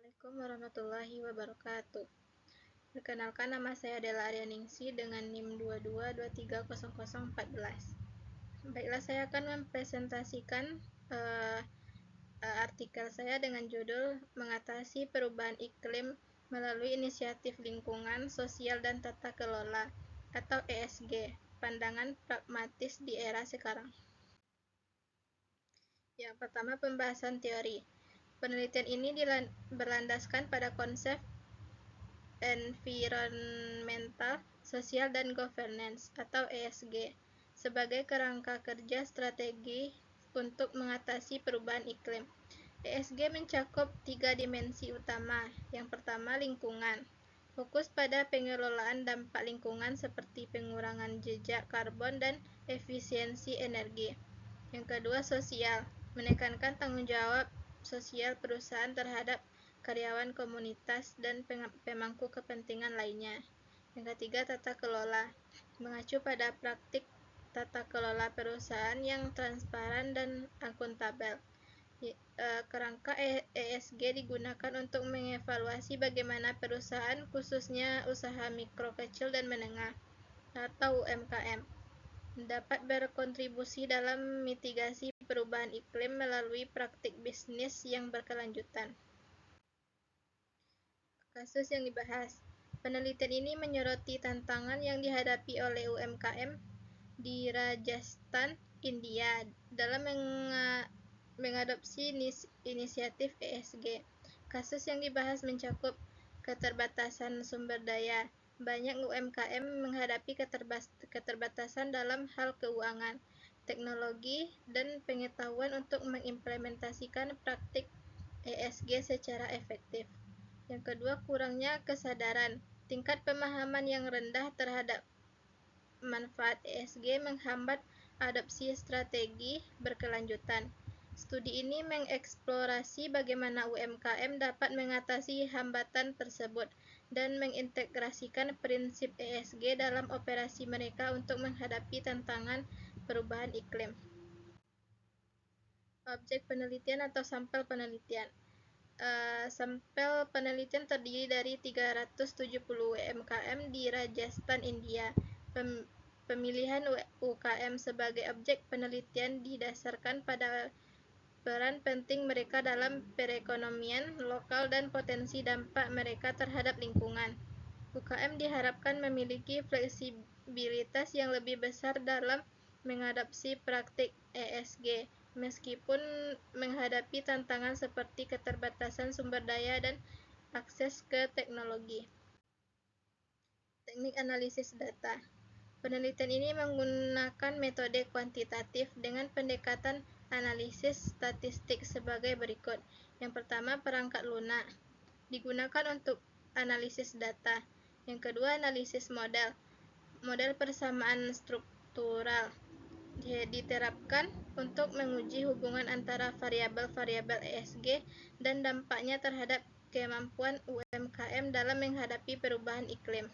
Assalamualaikum warahmatullahi wabarakatuh. Perkenalkan, nama saya adalah Aryaningsi dengan NIM 22230014. Baiklah, saya akan mempresentasikan uh, artikel saya dengan judul Mengatasi Perubahan Iklim Melalui Inisiatif Lingkungan, Sosial dan Tata Kelola atau ESG, Pandangan Pragmatis di Era Sekarang. Yang pertama, pembahasan teori. Penelitian ini berlandaskan pada konsep Environmental, Social, dan Governance atau ESG sebagai kerangka kerja strategi untuk mengatasi perubahan iklim. ESG mencakup 3 dimensi utama. Yang pertama, lingkungan. Fokus pada pengelolaan dampak lingkungan seperti pengurangan jejak karbon dan efisiensi energi. Yang kedua, sosial. Menekankan tanggung jawab sosial perusahaan terhadap karyawan, komunitas, dan pemangku kepentingan lainnya. Yang ketiga, tata kelola. Mengacu pada praktik tata kelola perusahaan yang transparan dan akuntabel. Kerangka ESG digunakan untuk mengevaluasi bagaimana perusahaan, khususnya usaha mikro, kecil, dan menengah atau UMKM, dapat berkontribusi dalam mitigasi perubahan iklim melalui praktik bisnis yang berkelanjutan. Kasus yang dibahas. Penelitian ini menyoroti tantangan yang dihadapi oleh UMKM di Rajasthan, India dalam mengadopsi inisiatif ESG. Kasus yang dibahas mencakup keterbatasan sumber daya. Banyak UMKM menghadapi keterbatasan dalam hal keuangan, teknologi, dan pengetahuan untuk mengimplementasikan praktik ESG secara efektif. Yang kedua, kurangnya kesadaran. Tingkat pemahaman yang rendah terhadap manfaat ESG menghambat adopsi strategi berkelanjutan. Studi ini mengeksplorasi bagaimana UMKM dapat mengatasi hambatan tersebut dan mengintegrasikan prinsip ESG dalam operasi mereka untuk menghadapi tantangan perubahan iklim. Objek penelitian atau sampel penelitian. Sampel penelitian terdiri dari 370 UMKM di Rajasthan, India. Pemilihan UKM sebagai objek penelitian didasarkan pada peran penting mereka dalam perekonomian lokal dan potensi dampak mereka terhadap lingkungan. UKM diharapkan memiliki fleksibilitas yang lebih besar dalam mengadopsi praktik ESG, meskipun menghadapi tantangan seperti keterbatasan sumber daya dan akses ke teknologi. Teknik analisis data. Penelitian ini menggunakan metode kuantitatif dengan pendekatan analisis statistik sebagai berikut. Yang pertama, perangkat lunak. Digunakan untuk analisis data. Yang kedua, analisis model. Model persamaan struktural diterapkan untuk menguji hubungan antara variabel-variabel ESG dan dampaknya terhadap kemampuan UMKM dalam menghadapi perubahan iklim.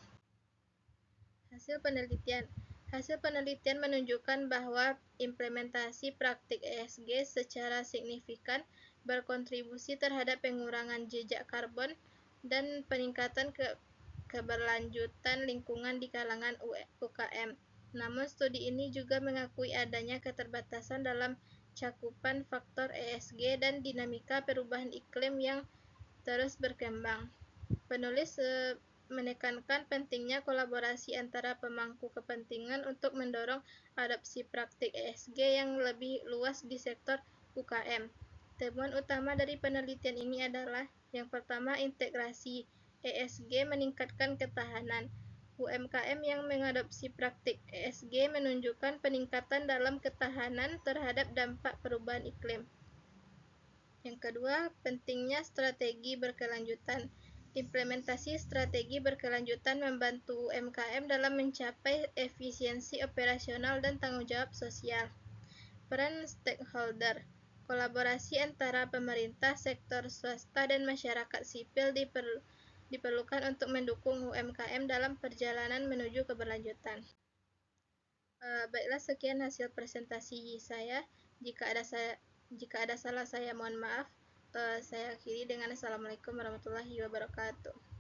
Hasil penelitian. Hasil penelitian menunjukkan bahwa implementasi praktik ESG secara signifikan berkontribusi terhadap pengurangan jejak karbon dan peningkatan keberlanjutan lingkungan di kalangan UKM. Namun, studi ini juga mengakui adanya keterbatasan dalam cakupan faktor ESG dan dinamika perubahan iklim yang terus berkembang. Penulis menekankan pentingnya kolaborasi antara pemangku kepentingan untuk mendorong adopsi praktik ESG yang lebih luas di sektor UKM. Temuan utama dari penelitian ini adalah yang pertama, integrasi ESG meningkatkan ketahanan. UMKM yang mengadopsi praktik ESG menunjukkan peningkatan dalam ketahanan terhadap dampak perubahan iklim. Yang kedua, pentingnya strategi berkelanjutan. Implementasi strategi berkelanjutan membantu UMKM dalam mencapai efisiensi operasional dan tanggung jawab sosial. Peran stakeholder. Kolaborasi antara pemerintah, sektor swasta, dan masyarakat sipil diperlukan untuk mendukung UMKM dalam perjalanan menuju keberlanjutan. Baiklah, sekian hasil presentasi saya. Jika ada salah, saya mohon maaf. Saya akhiri dengan Assalamualaikum warahmatullahi wabarakatuh.